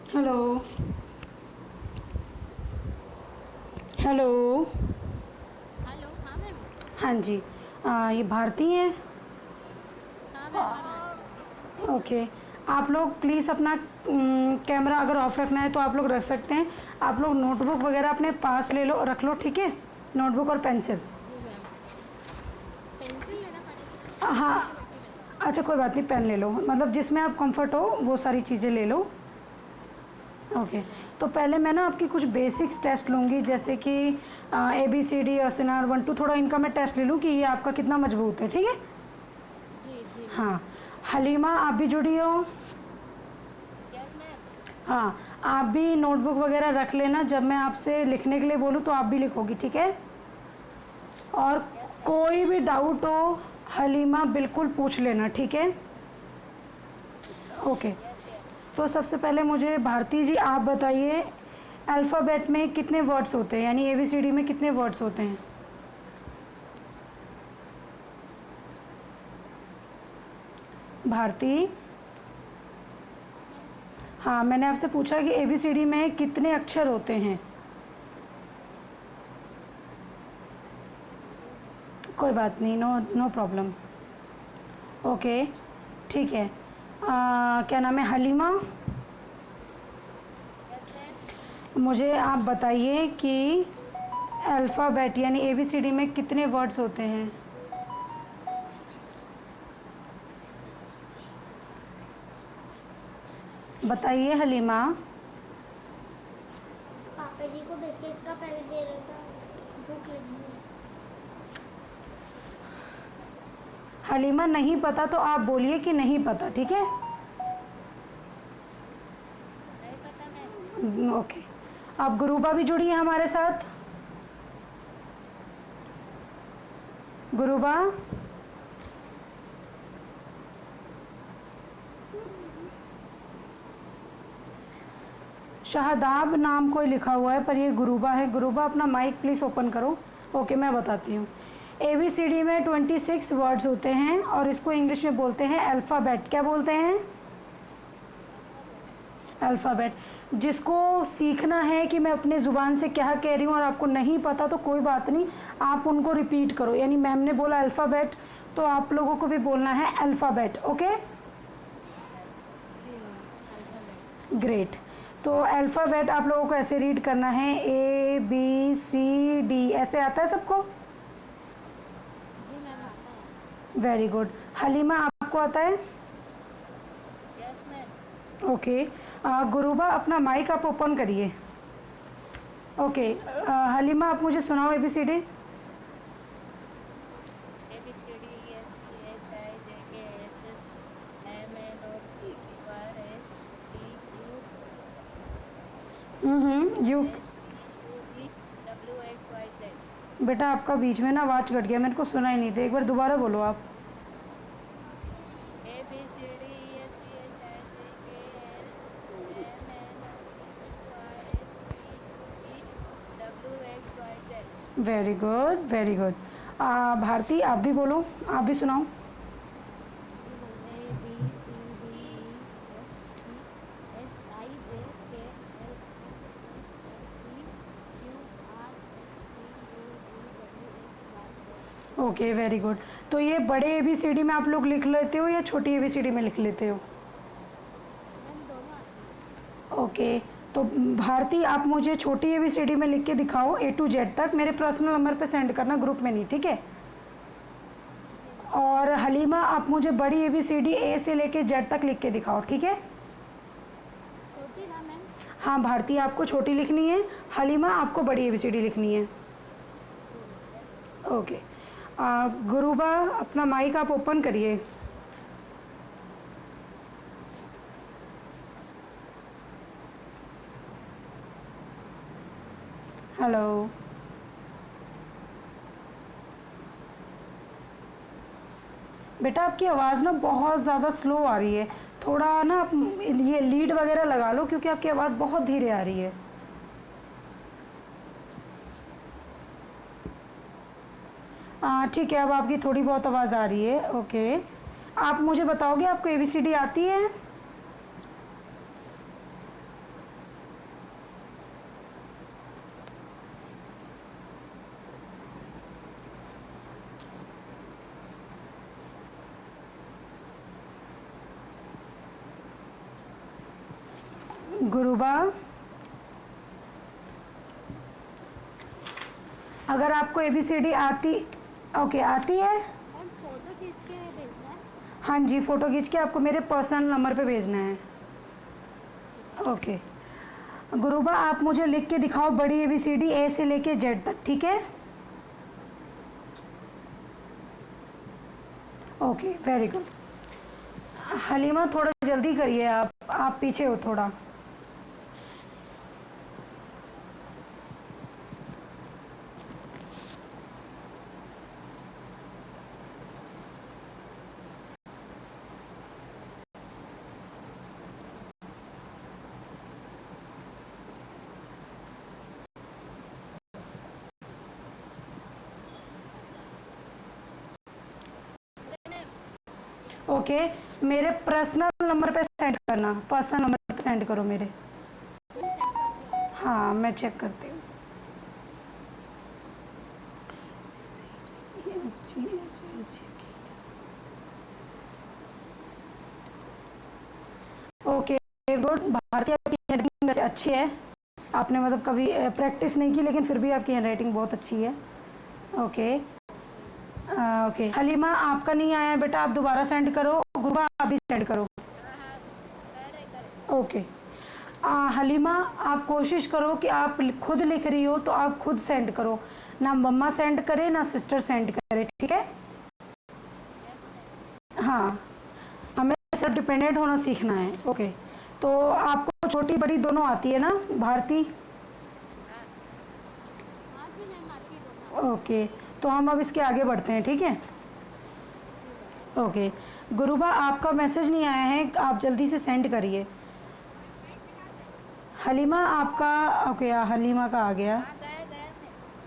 Hello. Hello. Hello. हाँ ma'am. हाँ जी। ये भारती हैं। हाँ मैम, मैं भारती हूँ। ओके। आप लोग प्लीज़ अपना कैमरा अगर ऑफ रखना है तो आप लोग रख सकते हैं। आप लोग नोटबुक वगैरह अपने पास ले लो, रख लो, ठीक है। नोटबुक और पेंसिल। जी मैम। पेंसिल लेना पड़ेगी मैम, पेन हाँ। लेके बैठी मैं तो। अच्छा कोई बात नहीं, पेन ले लो, मतलब जिसमें आप कंफर्ट हो वो सारी चीज़ें ले लो। ओके। जी मैम। तो पहले मैं ना आपकी कुछ बेसिक्स टेस्ट लूँगी, जैसे कि ABCD और 1 2 थोड़ा इनका मैं टेस्ट ले लूँ कि ये आपका कितना मजबूत है, ठीक है। जी जी मैम। हाँ। हलीमा आप भी जुड़ी हो। Yes ma'am. हाँ। आप भी नोटबुक वगैरह रख लेना, जब मैं आपसे लिखने के लिए बोलूँ तो आप भी लिखोगी, ठीक है। और यस मैम। कोई भी डाउट हो हलीमा बिल्कुल पूछ लेना, ठीक है। ओके। Yes yes. तो सबसे पहले मुझे भारती जी आप बताइए, अल्फ़ाबेट में कितने वर्ड्स होते हैं, यानी ABCD में कितने वर्ड्स होते हैं। भारती। हाँ मैम। हाँ, मैंने आपसे पूछा कि ABCD में कितने अक्षर होते हैं। Zero ma'am. कोई बात नहीं, नो नो प्रॉब्लम। ओके। ठीक है। क्या नाम है, हलीमा। Yes ma'am. मुझे आप बताइए कि अल्फ़ाबेट यानी ABCD में कितने वर्ड्स होते हैं। बताइए हलीमा। पापा जी को बिस्किट का पैकेट दे रहा था, भूख लगी है। हलीमा नहीं पता तो आप बोलिए कि नहीं पता, ठीक है। नहीं पता मैम। ओके। आप गुरुबा भी जुड़ी है हमारे साथ। गुरुबा। शाहदाब नाम कोई लिखा हुआ है पर ये गुरुबा है। गुरुबा अपना माइक प्लीज़ ओपन करो। ओके, मैं बताती हूँ। ABCD में 26 वर्ड्स होते हैं और इसको इंग्लिश में बोलते हैं अल्फ़ाबेट। क्या बोलते हैं? अल्फाबेट। अल्फ़ाबेट। जिसको सीखना है कि मैं अपने ज़ुबान से क्या कह रही हूँ और आपको नहीं पता तो कोई बात नहीं, आप उनको रिपीट करो। यानी मैम ने बोला अल्फ़ाबेट तो आप लोगों को भी बोलना है अल्फ़ाबेट। ओके। जी मैम, अल्फाबेट। ग्रेट। तो अल्फ़ाबेट आप लोगों को ऐसे रीड करना है, ABCD, ऐसे आता है सबको। जी मैम, आता है। Very good. हलीमा आपको आता है? Yes ma'am. ओके। गुरुबा अपना माइक आप ओपन करिए। ओके। हलीमा आप मुझे सुनाओ ABCD। यू। ABCDEFGHIJKLMNOPQRSTUVWXYZ। बेटा आपका बीच में ना आवाज़ कट गया, मेरे को सुना ही नहीं था, एक बार दोबारा बोलो आप। ABCDEFGHIJKLMNOPQRSTUVWXYZ। Very good, very good. Bharti आप भी बोलो, आप भी सुनाओ। जी ma'am, ABCDEFGHIJKLMNOPQRSTUVWXYZ। Okay, very good. तो ये बड़े ABCD में आप लोग लिख लेते हो या छोटी ABCD में लिख लेते हो? मैम, दोनों आती है। ओके। तो भारती आप मुझे छोटी ABCD में लिख के दिखाओ A to Z तक, मेरे पर्सनल नंबर पे सेंड करना, ग्रुप में नहीं, ठीक है। जी मैम। और हलीमा आप मुझे बड़ी ABCD A से लेके Z तक लिख के दिखाओ, ठीक है। छोटी ना मैम। हाँ भारती आपको छोटी लिखनी है, हलीमा आपको बड़ी ABCD लिखनी है। जी मैम। ओके। गुरुबा अपना माइक आप ओपन करिए। हेलो। बेटा आपकी आवाज़ ना बहुत ज़्यादा स्लो आ रही है, थोड़ा ना आप ये लीड वगैरह लगा लो क्योंकि आपकी आवाज़ बहुत धीरे आ रही है। ठीक है, अब आपकी थोड़ी बहुत आवाज़ आ रही है। ओके। आप मुझे बताओगे आपको ABCD आती है? गुरुबा, अगर आपको ABCD आती, ओके आती है, मैम फोटो खींच के भेजना है। हाँ जी, फ़ोटो खींच के आपको मेरे पर्सनल नंबर पे भेजना है। ओके गुरुबा, आप मुझे लिख के दिखाओ बड़ी ABCD A से लेके Z तक, ठीक है? Okay very good. हलीमा थोड़ा जल्दी करिए, आप पीछे हो थोड़ा। ओके मेरे पर्सनल नंबर पे सेंड करना, पर्सनल नंबर पे सेंड करो मेरे। हाँ मैं चेक करती हूँ। Okay good. भारतीय आपकी हैंडराइटिंग वैसे अच्छी है, आपने मतलब कभी प्रैक्टिस नहीं की लेकिन फिर भी आपकी हैंडराइटिंग बहुत अच्छी है। ओके ओके हलीमा, आपका नहीं आया है बेटा, आप दोबारा सेंड करो। गुरुबा आप भी सेंड करो। ओके हलीमा, आप कोशिश करो कि आप खुद लिख रही हो तो आप खुद सेंड करो, ना मम्मा सेंड करे ना सिस्टर सेंड करे, ठीक है? हाँ हमें सब डिपेंडेंट होना सीखना है। ओके तो आपको छोटी बड़ी दोनों आती है ना भारती? हाँ जी मैम आती है दोनों। ओके तो हम अब इसके आगे बढ़ते हैं, ठीक है? ओके गुरुबा, आपका मैसेज नहीं आया है, आप जल्दी से सेंड करिए। हलीमा आपका, ओके हलीमा का आ गया।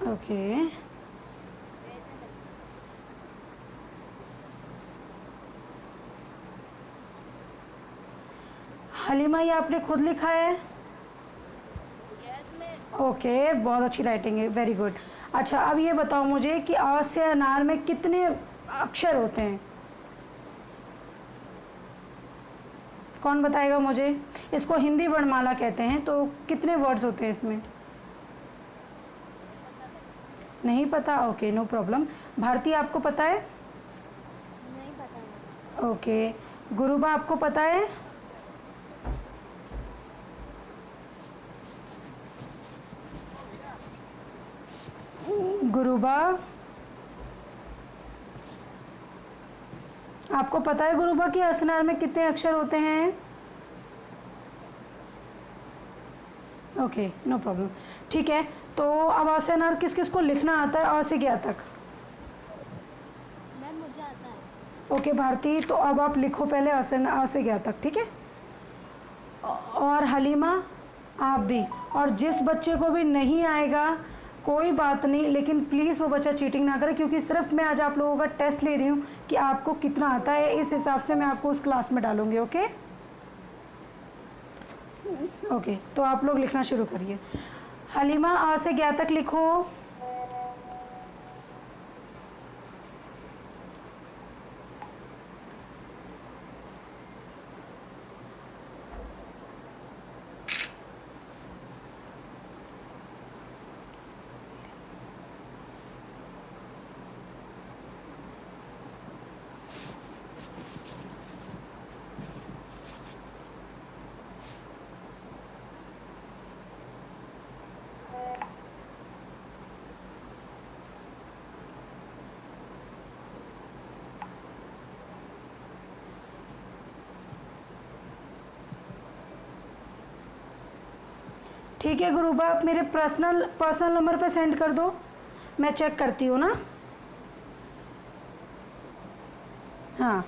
ओके हलीमा, ये आपने खुद लिखा है? ओके बहुत अच्छी राइटिंग है, वेरी गुड। अच्छा अब ये बताओ मुझे कि अ से अनार में कितने अक्षर होते हैं? कौन बताएगा मुझे? इसको हिंदी वर्णमाला कहते हैं, तो कितने वर्ड्स होते हैं इसमें? नहीं पता? Okay no problem. भारती आपको पता है? नहीं पता। ओके गुरुबा आपको पता है? गुरुबा आपको पता है गुरुबा कि असनार में कितने अक्षर होते हैं? ओके नो प्रॉब्लम, ठीक है। तो अब असनार किस किस को लिखना आता है अ से क्या तक? मैम मुझे आता है। ओके भारती, तो अब आप लिखो पहले अ से क्या तक, ठीक है? और हलीमा आप भी, और जिस बच्चे को भी नहीं आएगा कोई बात नहीं, लेकिन प्लीज़ वो बच्चा चीटिंग ना करे, क्योंकि सिर्फ मैं आज आप लोगों का टेस्ट ले रही हूँ कि आपको कितना आता है, इस हिसाब से मैं आपको उस क्लास में डालूंगी। ओके ओके तो आप लोग लिखना शुरू करिए। हलीमा आ से क्या तक लिखो। ठीक है गुरुबा, आप मेरे पर्सनल नंबर पे सेंड कर दो, मैं चेक करती हूँ ना। हाँ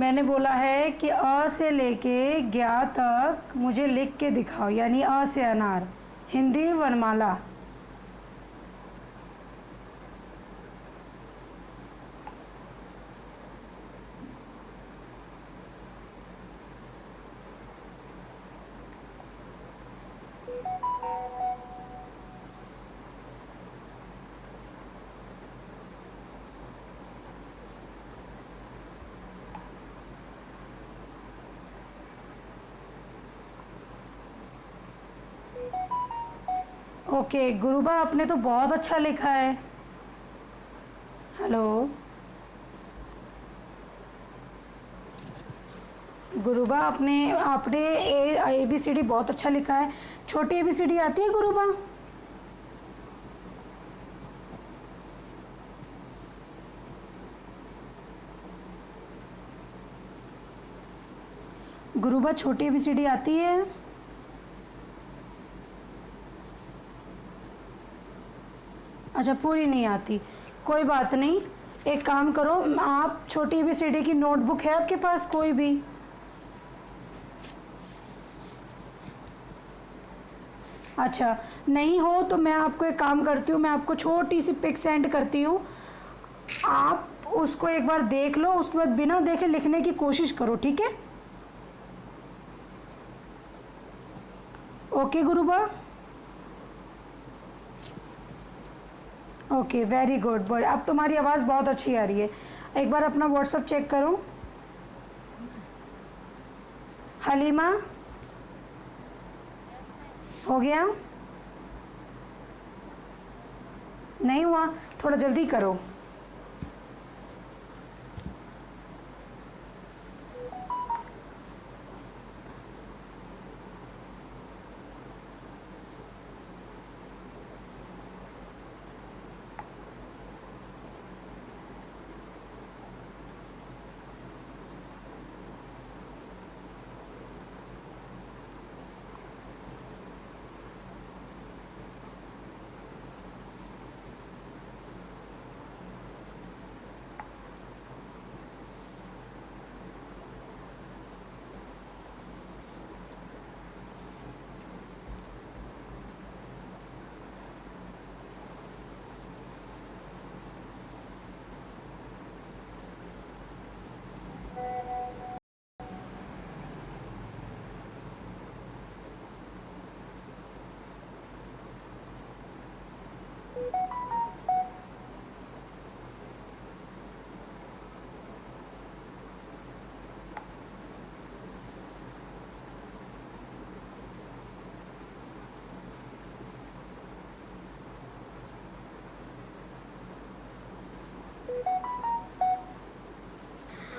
मैंने बोला है कि अ से लेके ज्ञा तक मुझे लिख के दिखाओ, यानी अ से अनार, हिंदी वर्णमाला। ओके गुरुबा, आपने तो बहुत अच्छा लिखा है। हेलो गुरुबा, आपने आपने ABCD बहुत अच्छा लिखा है। छोटी ABCD आती है गुरुबा? गुरुबा, छोटी ABCD आती है? अच्छा, पूरी नहीं आती, कोई बात नहीं। एक काम करो, आप छोटी ABCD की नोटबुक है आपके पास कोई भी? अच्छा, नहीं हो तो मैं आपको एक काम करती हूँ, मैं आपको छोटी सी पिक सेंड करती हूँ, आप उसको एक बार देख लो, उसके बाद बिना देखे लिखने की कोशिश करो, ठीक है? Okay Guruba, okay very good. But अब तुम्हारी आवाज़ बहुत अच्छी आ रही है। एक बार अपना व्हाट्सअप चेक करो। हलीमा, हो गया? नहीं हुआ? थोड़ा जल्दी करो।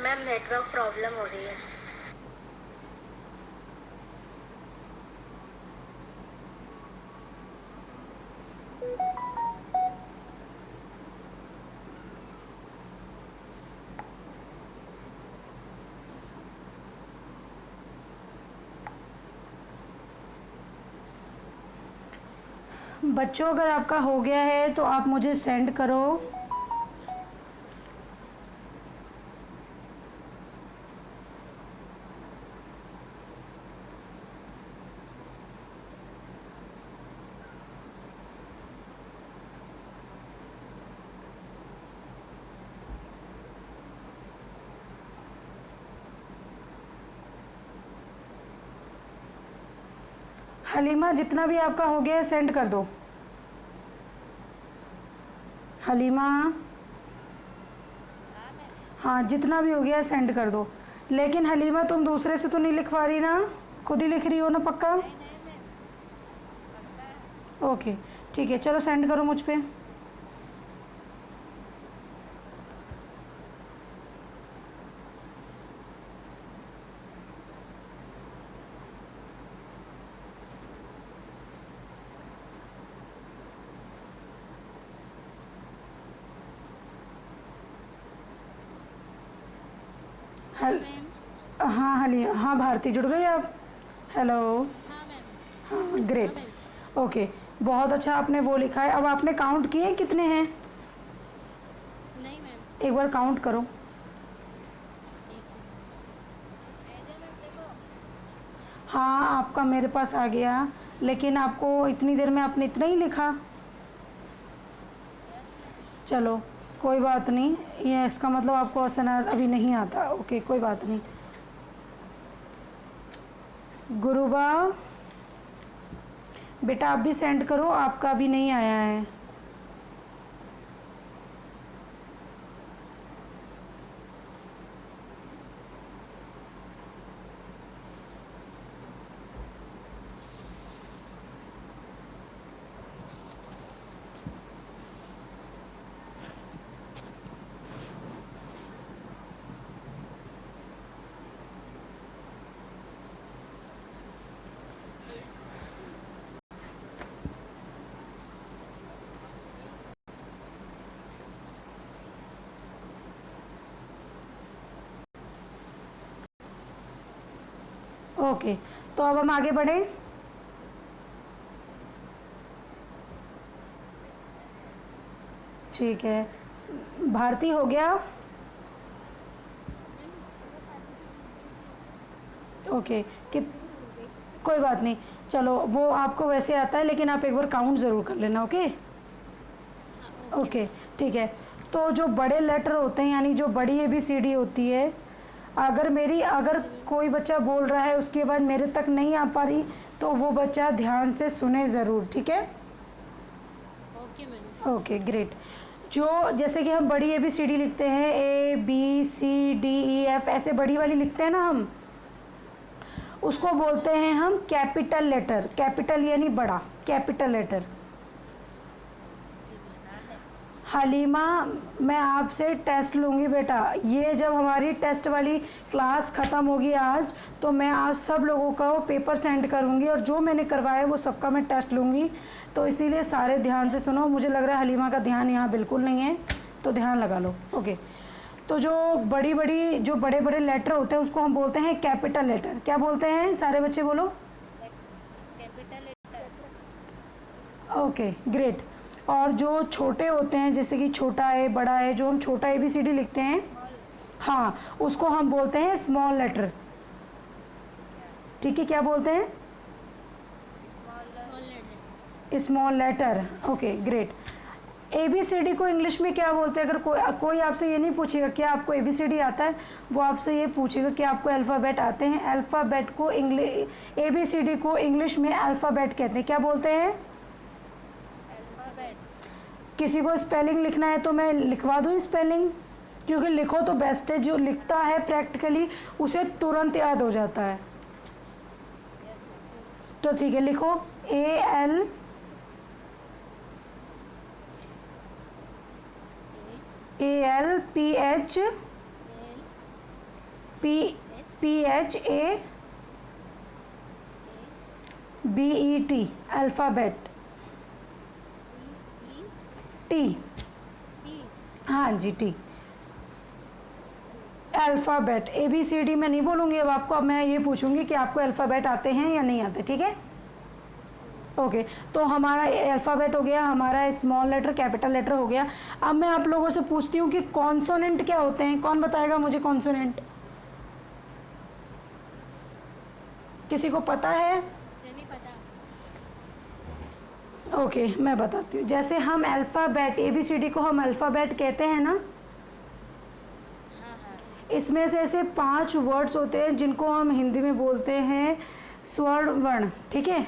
मैम नेटवर्क प्रॉब्लम हो रही है। बच्चों, अगर आपका हो गया है तो आप मुझे सेंड करो। हलीमा, जितना भी आपका हो गया है सेंड कर दो। हलीमा, हाँ जितना भी हो गया है सेंड कर दो। लेकिन हलीमा, तुम दूसरे से तो नहीं लिखवा रही ना, खुद ही लिख रही हो ना पक्का? ओके ठीक है, चलो सेंड करो मुझ पे। मैम। हाँ हली, हाँ भारती, जुड़ गई आप? हेलो। हाँ मैम। हाँ ग्रेट, हाँ ओके बहुत अच्छा, आपने वो लिखा है। अब आपने काउंट किए कितने हैं? नहीं मैम। एक बार काउंट करो। एक हाँ आपका मेरे पास आ गया, लेकिन आपको इतनी देर में आपने इतना ही लिखा। चलो कोई बात नहीं, ये इसका मतलब आपको एसएनआर अभी नहीं आता। ओके कोई बात नहीं। गुरुबा बेटा आप भी सेंड करो, आपका भी नहीं आया है। ओके तो अब हम आगे बढ़े। ठीक है, भारती हो गया। ओके कि कोई बात नहीं, चलो वो आपको वैसे आता है, लेकिन आप एक बार काउंट ज़रूर कर लेना। ओके ओके ठीक है। तो जो बड़े लेटर होते हैं, यानी जो बड़ी ABCD होती है, अगर कोई बच्चा बोल रहा है उसकी आवाज़ मेरे तक नहीं आ पा रही, तो वो बच्चा ध्यान से सुने ज़रूर, ठीक है। Okay ma'am. Okay great. जो जैसे कि हम बड़ी ABCD लिखते हैं, ABCDEF ऐसे बड़ी वाली लिखते हैं ना हम, उसको बोलते हैं हम कैपिटल लेटर। कैपिटल यानी बड़ा, कैपिटल लेटर। हलीमा मैं आपसे टेस्ट लूँगी बेटा, ये जब हमारी टेस्ट वाली क्लास ख़त्म होगी आज, तो मैं आप सब लोगों का वो पेपर सेंड करूँगी, और जो मैंने करवाया वो सबका मैं टेस्ट लूँगी। तो इसीलिए सारे ध्यान से सुनो। मुझे लग रहा है हलीमा का ध्यान यहाँ बिल्कुल नहीं है, तो ध्यान लगा लो। ओके तो जो बड़े बड़े लेटर होते हैं उसको हम बोलते हैं कैपिटल लेटर। क्या बोलते हैं सारे बच्चे बोलो? Capital letter. Okay great. और जो छोटे होते हैं, जैसे कि छोटा है, बड़ा है, जो हम छोटा ABCD लिखते हैं, हाँ उसको हम बोलते हैं स्मॉल लेटर। ठीक है, क्या बोलते हैं? Small letter. Okay great. ABCD को इंग्लिश में क्या बोलते हैं? अगर कोई आपसे ये नहीं पूछेगा क्या आपको ABCD आता है, वो आपसे ये पूछेगा कि आपको अल्फ़ाबेट आते हैं। अल्फ़ाबेट को ABCD को इंग्लिश में अल्फ़ाबेट कहते हैं। क्या बोलते हैं? किसी को स्पेलिंग लिखना है तो मैं लिखवा दूँ स्पेलिंग, क्योंकि लिखो तो बेस्ट है। जो लिखता है प्रैक्टिकली उसे तुरंत याद हो जाता है। तो ठीक है, लिखो ALPHABET अल्फ़ाबेट। टी, हाँ जी टी, अल्फ़ाबेट। ABCD मैं नहीं बोलूँगी अब आपको, अब मैं ये पूछूंगी कि आपको अल्फ़ाबेट आते हैं या नहीं आते। ठीक है ओके तो हमारा अल्फ़ाबेट हो गया, हमारा स्मॉल लेटर कैपिटल लेटर हो गया। अब मैं आप लोगों से पूछती हूँ कि कॉन्सोनेंट क्या होते हैं? कौन बताएगा मुझे कॉन्सोनेंट? किसी को पता है? नहीं पता। ओके मैं बताती हूँ। जैसे हम अल्फ़ाबेट ABCD को हम अल्फ़ाबेट कहते हैं ना, इसमें से ऐसे 5 वर्ड्स होते हैं जिनको हम हिंदी में बोलते हैं स्वर्ण वर्ण। ठीक है,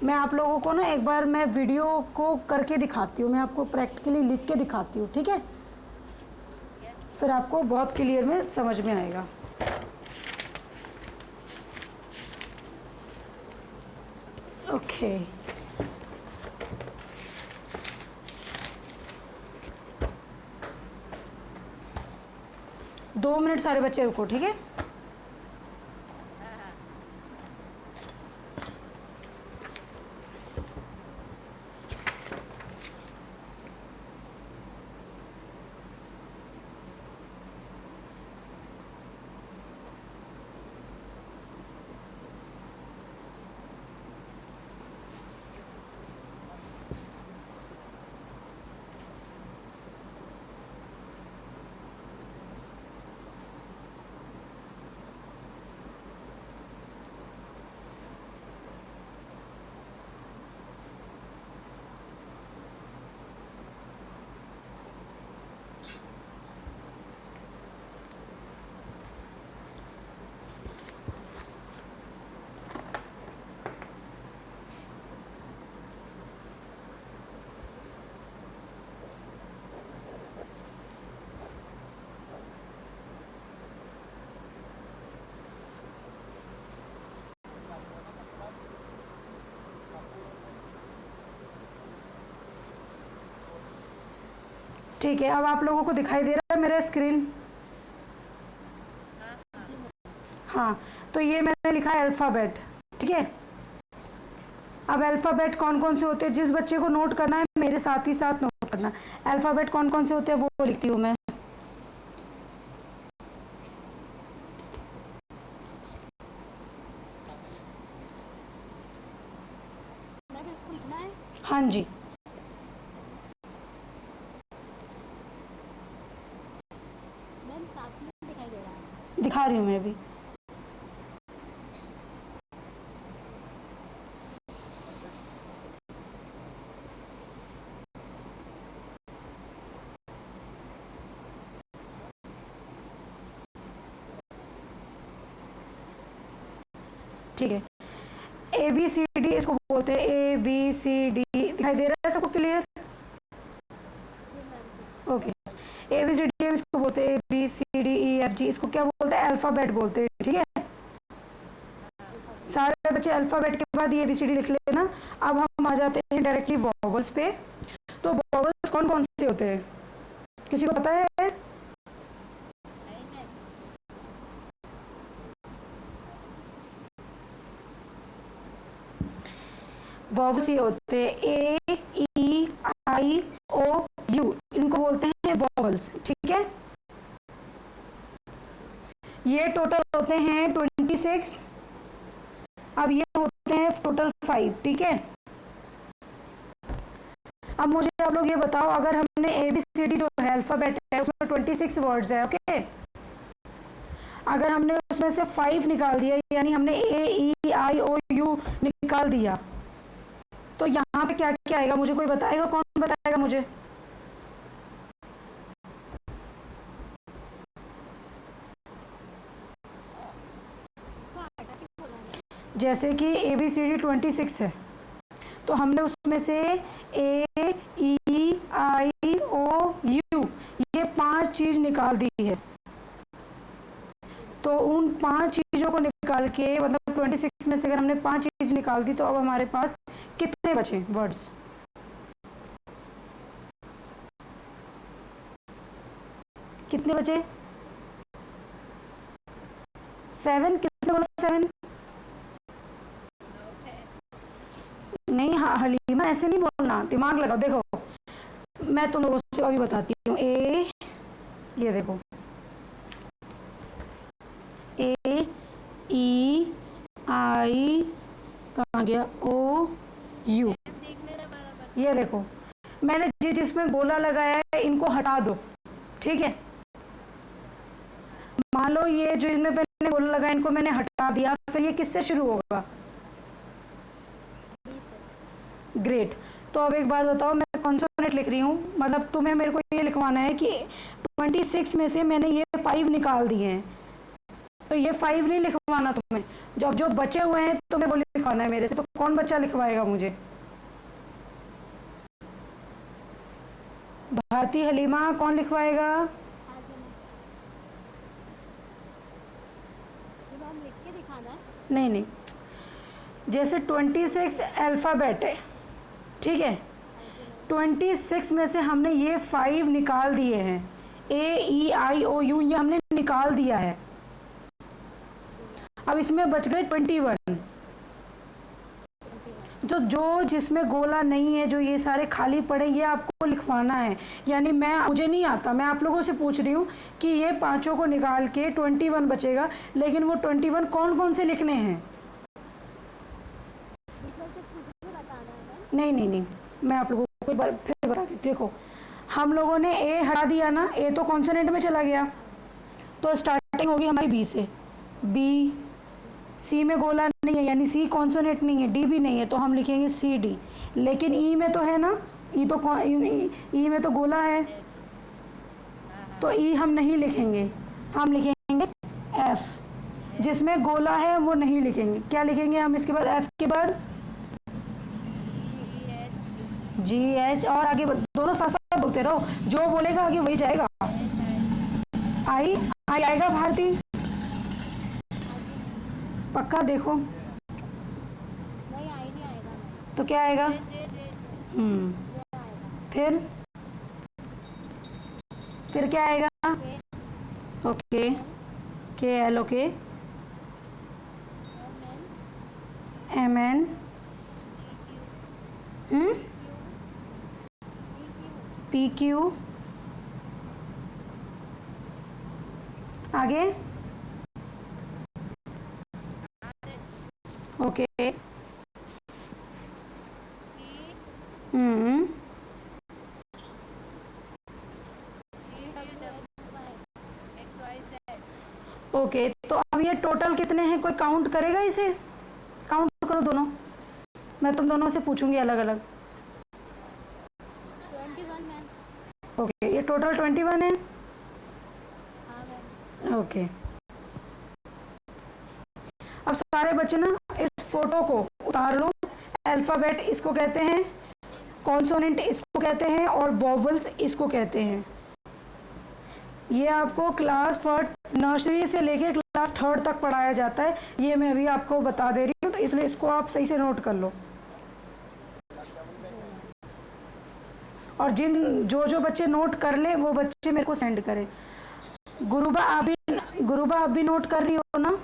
मैं आप लोगों को ना एक बार मैं वीडियो को करके दिखाती हूँ, मैं आपको प्रैक्टिकली लिख के दिखाती हूँ। ठीक है, फिर आपको बहुत क्लियर में समझ में आएगा। ओके दो मिनट सारे बच्चे रुको। ठीक है, ठीक है, अब आप लोगों को दिखाई दे रहा है मेरा स्क्रीन? हाँ, तो ये मैंने लिखा है अल्फ़ाबेट, ठीक है। अब अल्फ़ाबेट कौन कौन से होते हैं, जिस बच्चे को नोट करना है मेरे साथ ही साथ नोट करना। अल्फ़ाबेट कौन कौन से होते हैं वो लिखती हूँ मैं। मैम इसको लिखना है? हाँ जी, मैम साथ में दिखाई दे रहा है। दिखा रही हूँ मैं भी। ठीक है, ए बी सी डी इसको बोलते हैं, ए बी सी डी। दिखाई दे रहा है सबको clear? Okay, A B C D इसको बोलते हैं, A B C D E F G, इसको क्या बोलते हैं? अल्फ़ाबेट बोलते हैं, ठीक है। सारे बच्चे अल्फ़ाबेट के बाद ये बी सी डी लिख लेना। अब हम आ जाते हैं डायरेक्टली वॉवल्स पे। तो वॉवल्स कौन कौन से होते हैं, किसी को पता है? वॉवल्स ये होते हैं ए ई आई ओ यू, इनको बोलते हैं वॉवल्स, ठीक है। ये टोटल होते हैं 26। अब ये होते हैं टोटल 5, ठीक है। अब मुझे आप लोग ये बताओ, अगर हमने ए बी सी डी जो है अल्फ़ाबेट है उसमें 26 वर्ड्स है, ओके। अगर हमने उसमें से 5 निकाल दिया, यानी हमने ए ई आई ओ यू निकाल दिया, तो यहाँ पे क्या क्या आएगा मुझे कोई बताएगा? कौन बताएगा मुझे? जैसे कि ए बी सी डी 26 है, तो हमने उसमें से ए ई आई ओ यू ये 5 चीज़ निकाल दी है। तो उन 5 चीज़ों को निकाल के, मतलब 26 में से अगर हमने 5 चीज़ निकाल दी, तो अब हमारे पास कितने बचे वर्ड्स? कितने बचे? 7। किसने बोला 7? नहीं, हाँ हलीमा, ऐसे नहीं बोलना, दिमाग लगाओ। देखो मैं तुम लोगों से अभी बताती हूँ। ये देखो, ए ई आई कहाँ गया, ओ यू, ये देखो मैंने जिसमें गोला लगाया है इनको हटा दो, ठीक है। मान लो ये जो इसमें मैंने गोला लगाया इनको मैंने हटा दिया, फिर ये किससे शुरू होगा? ग्रेट। तो अब एक बात बताओ, मैं कॉन्सोनेंट लिख रही हूँ, मतलब तुम्हें मेरे को ये लिखवाना है कि 26 में से मैंने ये 5 निकाल दिए हैं, तो ये 5 नहीं लिखवाना तुम्हें। जब जो बचे हुए हैं तुम्हें वो लिखवाना है मेरे से। तो कौन बच्चा लिखवाएगा मुझे? भारती, हलीमा, कौन लिखवाएगा? लिख के दिखाना है? नहीं नहीं, जैसे 26 अल्फ़ाबेट है, ठीक है। 26 में से हमने ये 5 निकाल दिए हैं, ए ई आई ओ यू ये हमने निकाल दिया है। अब इसमें बच गए 21। तो जो जिसमें गोला नहीं है, जो ये सारे खाली पड़े, ये आपको लिखवाना है। यानी मुझे नहीं आता, मैं आप लोगों से पूछ रही हूँ कि ये 5 को निकाल के 21 बचेगा, लेकिन वो 21 कौन कौन से लिखने हैं? नहीं नहीं नहीं, मैं आप लोगों को एक बार फिर बता देती। देखो हम लोगों ने ए हटा दिया ना, ए तो कॉन्सोनेंट में चला गया, तो स्टार्टिंग होगी हमारी बी से। बी, सी में गोला नहीं है यानी सी कॉन्सोनेंट नहीं है, डी भी नहीं है, तो हम लिखेंगे सी डी। लेकिन ई में तो है ना, ई में तो गोला है, तो ई हम नहीं लिखेंगे, हम लिखेंगे एफ। जिसमें गोला है वो नहीं लिखेंगे। क्या लिखेंगे हम इसके बाद? एफ के बाद जी एच, और आगे दोनों साथ साथ बोलते रहो, जो बोलेगा आगे वही जाएगा। आई आई आएगा भारती? पक्का? देखो नहीं, आई नहीं आएगा। तो क्या आएगा? फिर फिर क्या आएगा? Okay, K L, okay, M N, P Q, आगे ओके, ओके। तो अब ये टोटल कितने हैं, कोई काउंट करेगा इसे? काउंट करो दोनों, मैं तुम दोनों से पूछूंगी अलग अलग। 21 मैम। ओके, ये टोटल 21 है। हाँ मैम। ओके, अब सारे बच्चे ना इस फोटो को उतार लो। अल्फाबेट इसको कहते हैं, कॉन्सोनेंट इसको कहते हैं, और वॉवल्स इसको कहते हैं। ये आपको क्लास फर्स्ट नर्सरी से लेके क्लास थर्ड तक पढ़ाया जाता है। ये मैं अभी आपको बता दे रही हूँ, तो इसलिए इसको आप सही से नोट कर लो। और जो जो बच्चे नोट कर ले वो बच्चे मेरे को सेंड करें। गुरुबा आप भी नोट कर रही हो ना?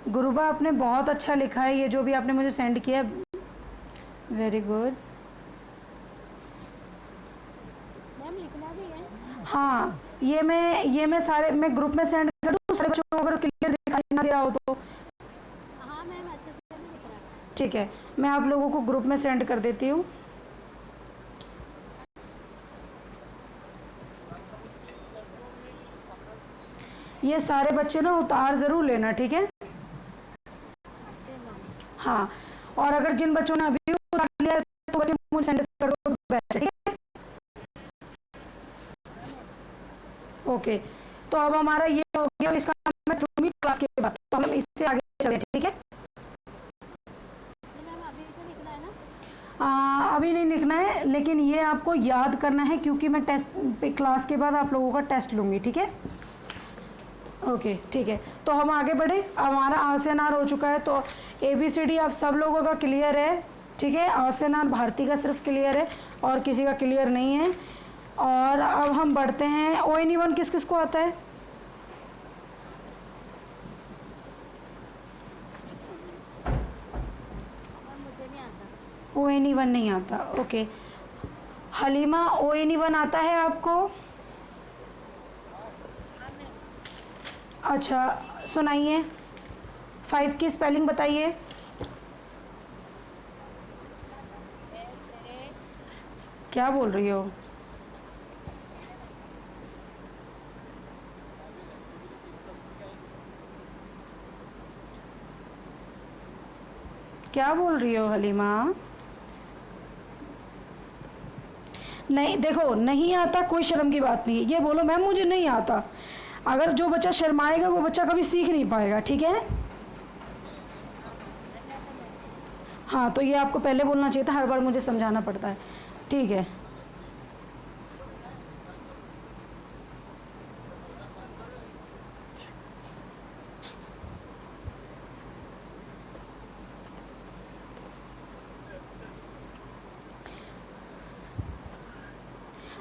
गुरुबा आपने बहुत अच्छा लिखा है, ये जो भी आपने मुझे सेंड किया, वेरी गुड। मैम लिखना भी है? हाँ, ये मैं ग्रुप में सेंड कर दूँ सारे बच्चों को, अगर क्लियर दिखाई ना दे रहा हो तो? हाँ मैम, अच्छे से भी लिख रहा है। ठीक है, मैं आप लोगों को ग्रुप में सेंड कर देती हूँ। ये सारे बच्चे ना उतार जरूर लेना, ठीक है? हाँ, और अगर जिन बच्चों ने अभी उतार लिया है तो बच्चे मुझे सेंड कर दो, ठीक है? ओके, तो अब हमारा ये हो गया, इसका मैं दूंगी क्लास के बाद, तो हम इससे आगे चले, ठीक है? मैम अभी तो लिखना है ना? अभी नहीं लिखना है, लेकिन ये आपको याद करना है, क्योंकि मैं टेस्ट क्लास के बाद आप लोगों का टेस्ट लूँगी, ठीक है? ओके, ठीक है। तो हम आगे बढ़े, हमारा आ से अनार हो चुका है, तो ABCD आप सब लोगों का क्लियर है, ठीक है? आ से अनार भारती का सिर्फ क्लियर है, और किसी का क्लियर नहीं है। और अब हम बढ़ते हैं, ONE1 किस किस को आता है? मैम मुझे नहीं आता। ONE1 नहीं आता, ओके। हलीमा, ONE1 आता है आपको? अच्छा, सुनाइए, 5 की स्पेलिंग बताइए। क्या बोल रही हो? क्या बोल रही हो हलीमा? नहीं, देखो, नहीं आता कोई शर्म की बात नहीं है, ये बोलो मैम मुझे नहीं आता। अगर जो बच्चा शर्माएगा वो बच्चा कभी सीख नहीं पाएगा, ठीक है? हाँ, तो ये आपको पहले बोलना चाहिए था, हर बार मुझे समझाना पड़ता है, ठीक है?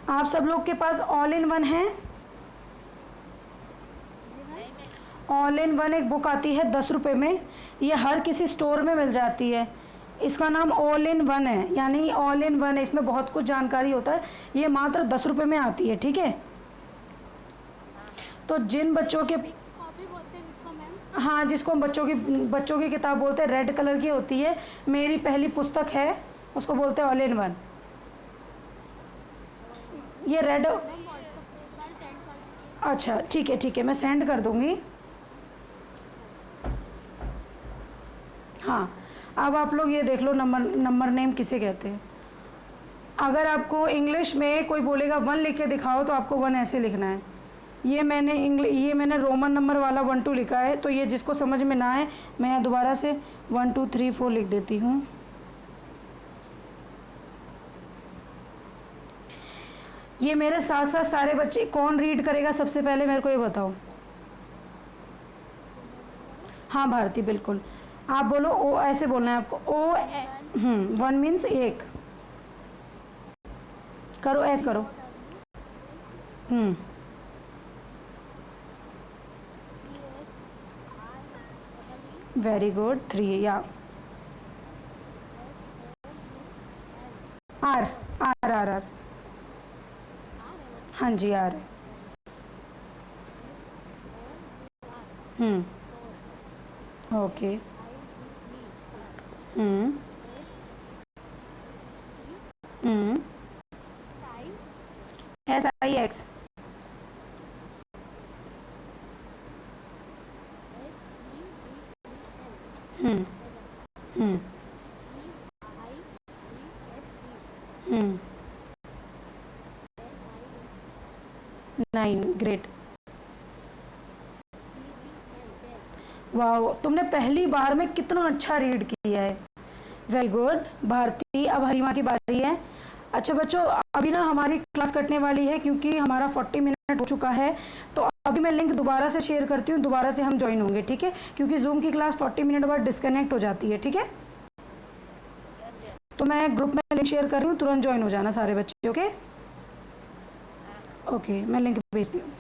आप सब लोग के पास ऑल इन वन है? ऑल इन वन एक बुक आती है 10 रुपये में, ये हर किसी स्टोर में मिल जाती है। इसका नाम ऑल इन वन है, यानी ऑल इन वन है, इसमें बहुत कुछ जानकारी होता है। ये मात्र 10 रुपये में आती है, ठीक है? तो जिन बच्चों के, कॉपी बोलते हैं जिसको मैम? हाँ, जिसको हम बच्चों की किताब बोलते हैं, रेड कलर की होती है, मेरी पहली पुस्तक है, उसको बोलते हैं ऑल इन वन। ये रेड, मैम व्हाट्सएप पे एक बार सेंड कर दीजिए। अच्छा ठीक है, मैं सेंड कर दूंगी। हाँ, अब आप लोग ये देख लो, नंबर नेम किसे कहते हैं। अगर आपको इंग्लिश में कोई बोलेगा 1 लिख के दिखाओ, तो आपको 1 ऐसे लिखना है। ये मैंने रोमन नंबर वाला 1 2 लिखा है, तो ये जिसको समझ में ना आए, मैं दोबारा से 1 2 3 4 लिख देती हूँ। ये मेरे साथ साथ सारे बच्चे, कौन रीड करेगा सबसे पहले, मेरे को ये बताओ। हाँ भारती बिल्कुल, आप बोलो ओ, ऐसे बोलना है आपको ओ। वन मीन्स एक, करो ऐसे करो। वेरी गुड, 3 या आर आर आर आर, हाँ जी आर है। Okay. S I x, nine, great. वाह, तुमने पहली बार में कितना अच्छा रीड किया है, वेरी गुड भारती। अब हरिमा की बारी है। अच्छा बच्चों, अभी ना हमारी क्लास कटने वाली है क्योंकि हमारा 40 मिनट हो चुका है, तो अभी मैं लिंक दोबारा से शेयर करती हूँ, दोबारा से हम ज्वाइन होंगे, ठीक है, क्योंकि जूम की क्लास 40 मिनट बाद डिस्कनेक्ट हो जाती है, ठीक है। तो मैं ग्रुप में लिंक शेयर कर रही हूँ, तुरंत ज्वाइन हो जाना सारे बच्चे, ओके। ओके, मैं लिंक भेजती हूँ।